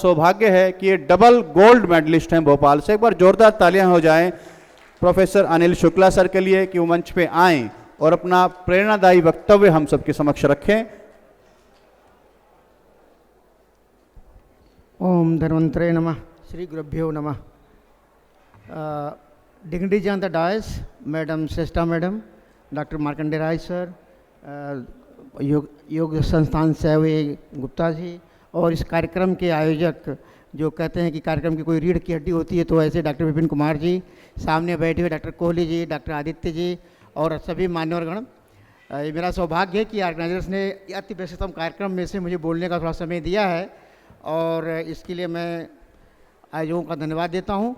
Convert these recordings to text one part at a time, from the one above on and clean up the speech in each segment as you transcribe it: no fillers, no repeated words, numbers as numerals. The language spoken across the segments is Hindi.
सौभाग्य है कि ये डबल गोल्ड मेडलिस्ट हैं भोपाल से। एक बार जोरदार तालियां हो जाएं प्रोफेसर अनिल शुक्ला सर के लिए कि वो मंच पे आएं और अपना प्रेरणादायी वक्तव्य हम सबके समक्ष रखें। ओम धन्वंतरे नमः, श्री गुरुभ्यो नमः। Dignities on the dais, madam Shrestha madam, doctor Markandey Rai sir, योग संस्थान से हुए गुप्ता जी, और इस कार्यक्रम के आयोजक जो कहते हैं कि कार्यक्रम की कोई रीढ़ की हड्डी होती है तो ऐसे डॉक्टर विपिन कुमार जी, सामने बैठे हुए डॉक्टर कोहली जी, डॉक्टर आदित्य जी और सभी मान्यवरगण। ये मेरा सौभाग्य है कि ऑर्गेनाइजर्स ने अति व्यस्ततम कार्यक्रम में से मुझे बोलने का थोड़ा समय दिया है और इसके लिए मैं आयोजकों का धन्यवाद देता हूँ।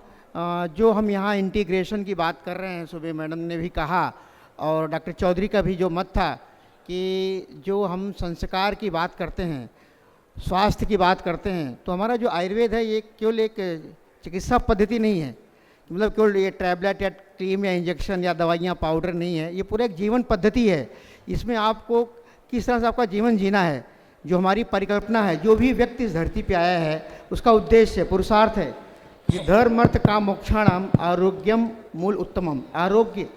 जो हम यहाँ इंटीग्रेशन की बात कर रहे हैं, सुबह मैडम ने भी कहा और डॉक्टर चौधरी का भी जो मत था कि जो हम संस्कार की बात करते हैं, स्वास्थ्य की बात करते हैं, तो हमारा जो आयुर्वेद है ये केवल एक चिकित्सा पद्धति नहीं है, मतलब केवल ये टैबलेट या क्रीम या इंजेक्शन या दवाइयाँ पाउडर नहीं है, ये पूरा एक जीवन पद्धति है। इसमें आपको किस तरह से आपका जीवन जीना है, जो हमारी परिकल्पना है, जो भी व्यक्ति इस धरती पे आया है उसका उद्देश्य है, पुरुषार्थ है। ये धर्मर्थ काम मोक्षाणाम आरोग्यम मूल उत्तमम। आरोग्य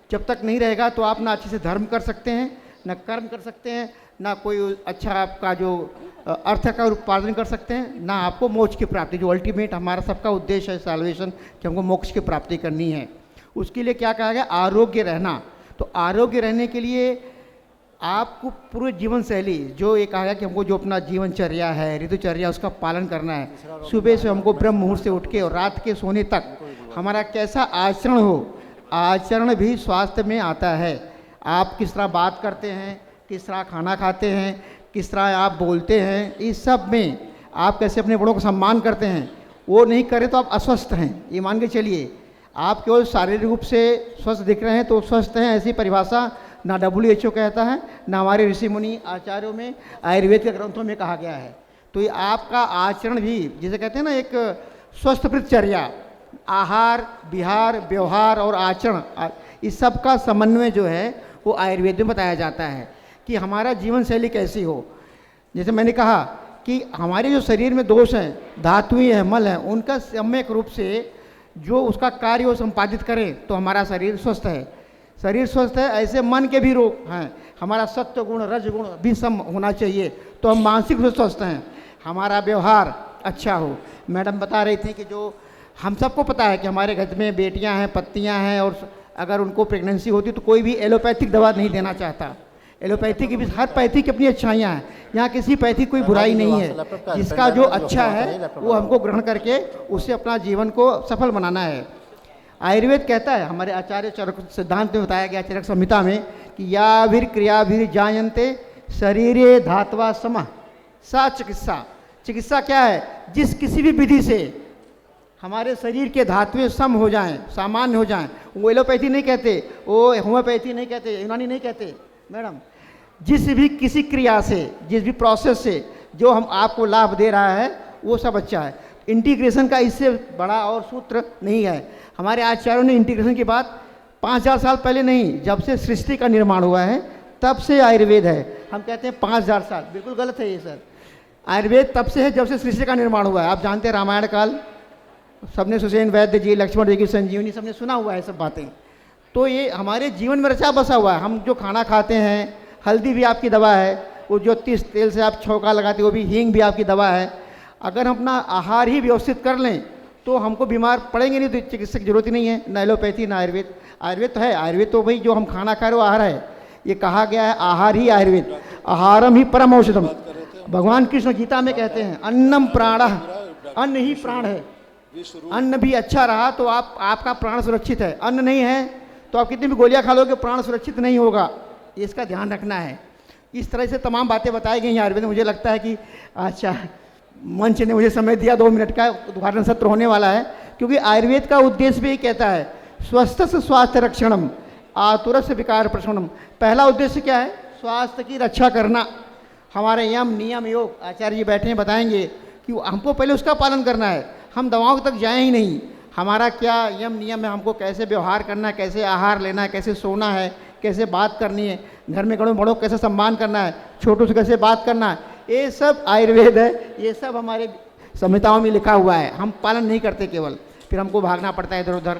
जब तक नहीं रहेगा तो आप ना अच्छे से धर्म कर सकते हैं, ना कर्म कर सकते हैं, ना कोई अच्छा आपका जो अर्थ का उत्पादन कर सकते हैं, ना आपको मोक्ष की प्राप्ति, जो अल्टीमेट हमारा सबका उद्देश्य है सैल्वेशन, कि हमको मोक्ष की प्राप्ति करनी है। उसके लिए क्या कहा गया? आरोग्य रहना। तो आरोग्य रहने के लिए आपको पूरे जीवन शैली, जो ये कहा गया कि हमको जो अपना जीवनचर्या है, ऋतुचर्या, उसका पालन करना है। सुबह से हमको ब्रह्म मुहूर्त से उठ के और रात के सोने तक हमारा कैसा आचरण हो, आचरण भी स्वास्थ्य में आता है। आप किस तरह बात करते हैं, किस तरह खाना खाते हैं, किस तरह आप बोलते हैं, इस सब में आप कैसे अपने बड़ों का सम्मान करते हैं, वो नहीं करें तो आप अस्वस्थ हैं। ये मान के चलिए, आप केवल शारीरिक रूप से स्वस्थ दिख रहे हैं तो स्वस्थ हैं, ऐसी परिभाषा ना WHO कहता है, ना हमारे ऋषि मुनि आचार्यों में, आयुर्वेद के ग्रंथों में कहा गया है। तो ये आपका आचरण भी, जिसे कहते हैं ना, एक स्वस्थ पृथचर्या, आहार, विहार, व्यवहार और आचरण, इस सब का समन्वय जो है वो आयुर्वेद में बताया जाता है कि हमारा जीवन शैली कैसी हो। जैसे मैंने कहा कि हमारे जो शरीर में दोष हैं, धातुएं हैं, मल हैं, उनका सम्यक रूप से जो उसका कार्य वो संपादित करें तो हमारा शरीर स्वस्थ है। शरीर स्वस्थ है, ऐसे मन के भी रोग हैं। हमारा सत्व गुण, रज गुण भी सम होना चाहिए तो हम मानसिक रूप से स्वस्थ हैं। हमारा व्यवहार अच्छा हो। मैडम बता रही थी कि जो हम सबको पता है कि हमारे घर में बेटियां हैं, पत्नियां हैं, और अगर उनको प्रेगनेंसी होती तो कोई भी एलोपैथिक दवा नहीं देना चाहता। एलोपैथी की भी, हर पैथी की अपनी अच्छाइयाँ हैं, यहाँ किसी पैथी कोई बुराई नहीं है। जिसका जो अच्छा है वो हमको ग्रहण करके उससे अपना जीवन को सफल बनाना है। आयुर्वेद कहता है, हमारे आचार्य चरक सिद्धांत में बताया गया, चरक संहिता में, कि याभिर क्रियाभिर जायन्ते शरीरे धात्वा समः सा चिकित्सा। चिकित्सा क्या है? जिस किसी भी विधि से हमारे शरीर के धातुएं सम हो जाएं, सामान्य हो जाएं। वो एलोपैथी नहीं कहते, वो होम्योपैथी नहीं कहते, यूनानी नहीं कहते मैडम। जिस भी किसी क्रिया से, जिस भी प्रोसेस से जो हम आपको लाभ दे रहा है वो सब अच्छा है। इंटीग्रेशन का इससे बड़ा और सूत्र नहीं है। हमारे आचार्यों ने इंटीग्रेशन की बात 5000 साल पहले नहीं, जब से सृष्टि का निर्माण हुआ है तब से आयुर्वेद है। हम कहते हैं 5000 साल, बिल्कुल गलत है ये सर। आयुर्वेद तब से है जब से सृष्टि का निर्माण हुआ है। आप जानते हैं रामायण काल, सबने सुसेन वैद्य जी, लक्ष्मण जी की संजीवनी, सबने सुना हुआ है सब बातें। तो ये हमारे जीवन में रचा बसा हुआ है। हम जो खाना खाते हैं, हल्दी भी आपकी दवा है, वो जो तेल से आप छौंका लगाते हो वो भी, हींग भी आपकी दवा है। अगर हम अपना आहार ही व्यवस्थित कर लें तो हमको बीमार पड़ेंगे नहीं, तो चिकित्सक की जरूरत ही नहीं है, ना एलोपैथी ना आयुर्वेद। आयुर्वेद तो है, आयुर्वेद तो भाई जो हम खाना खा रहे हो आहार है। ये कहा गया है आहार ही आयुर्वेद, आहारम ही परम औषधम। भगवान कृष्ण गीता में कहते हैं अन्नम प्राणः, अन्न ही प्राण है। अन्न भी अच्छा रहा तो आपका प्राण सुरक्षित है। अन्न नहीं है तो आप कितनी भी गोलियां खा लोगे, प्राण सुरक्षित नहीं होगा। इसका ध्यान रखना है। इस तरह से तमाम बातें बताई गई हैं आयुर्वेद में। मुझे लगता है कि अच्छा मंच ने मुझे समय दिया, 2 मिनट का उद्घाटन सत्र होने वाला है, क्योंकि आयुर्वेद का उद्देश्य भी कहता है स्वस्थ से स्वास्थ्य रक्षणम आतुर से विकार प्रशमनम। पहला उद्देश्य क्या है? स्वास्थ्य की रक्षा करना। हमारे यम नियम योग आचार्य जी बैठे हैं, बताएंगे कि हमको पहले उसका पालन करना है। हम दवाओं तक जाएं ही नहीं। हमारा क्या यम नियम है, हमको कैसे व्यवहार करना है, कैसे आहार लेना है, कैसे सोना है, कैसे बात करनी है, घर में बड़ों बड़ों कैसे सम्मान करना है, छोटों से कैसे बात करना है, ये सब आयुर्वेद है। ये सब हमारे संहिताओं में लिखा हुआ है, हम पालन नहीं करते केवल, फिर हमको भागना पड़ता है इधर उधर।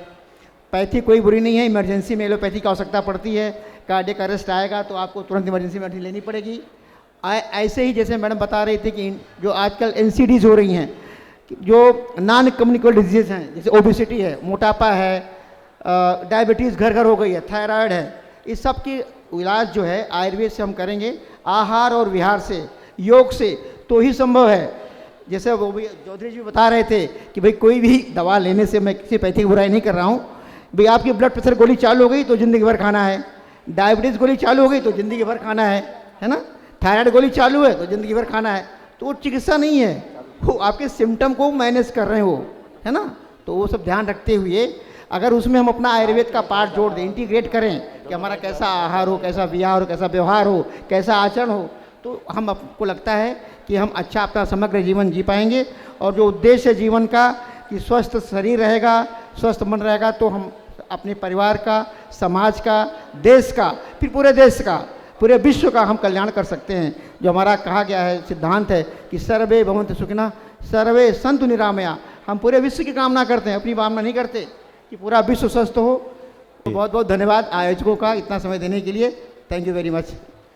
पैथी कोई बुरी नहीं है, इमरजेंसी में एलोपैथी की आवश्यकता पड़ती है, कार्डियक अरेस्ट आएगा तो आपको तुरंत इमरजेंसी मेडिसिन लेनी पड़ेगी। ऐसे ही जैसे मैडम बता रही थी कि जो आजकल एनसीडीज हो रही हैं, जो नॉन कम्युनिकेबल डिजीज़ हैं, जैसे ओबेसिटी है, मोटापा है, डायबिटीज़ घर घर हो गई है, थायराइड है, इस सब की इलाज जो है आयुर्वेद से हम करेंगे, आहार और विहार से, योग से तो ही संभव है। जैसे वो भी चौधरी जी बता रहे थे कि भाई कोई भी दवा लेने से, मैं किसी पैथी की बुराई नहीं कर रहा हूँ, भाई आपकी ब्लड प्रेशर गोली चालू हो गई तो ज़िंदगी भर खाना है, डायबिटीज़ गोली चालू हो गई तो ज़िंदगी भर खाना है ना, थायराइड गोली चालू है तो ज़िंदगी भर खाना है, तो वो चिकित्सा नहीं है, वो आपके सिम्टम को मैनेज कर रहे हो, है ना। तो वो सब ध्यान रखते हुए अगर उसमें हम अपना आयुर्वेद का पार्ट जोड़ दें, इंटीग्रेट करें कि हमारा कैसा आहार हो, कैसा विहार हो, कैसा व्यवहार हो, कैसा आचरण हो, तो हम आपको लगता है कि हम अच्छा अपना समग्र जीवन जी पाएंगे। और जो उद्देश्य है जीवन का कि स्वस्थ शरीर रहेगा, स्वस्थ मन रहेगा, तो हम अपने परिवार का, समाज का, देश का, फिर पूरे देश का, पूरे विश्व का हम कल्याण कर सकते हैं। जो हमारा कहा गया है, सिद्धांत है कि सर्वे भवन्तु सुखिनः सर्वे सन्तु निरामया। हम पूरे विश्व की कामना करते हैं, अपनी कामना नहीं करते कि पूरा विश्व स्वस्थ हो। तो बहुत बहुत धन्यवाद आयोजकों का इतना समय देने के लिए। Thank you very much.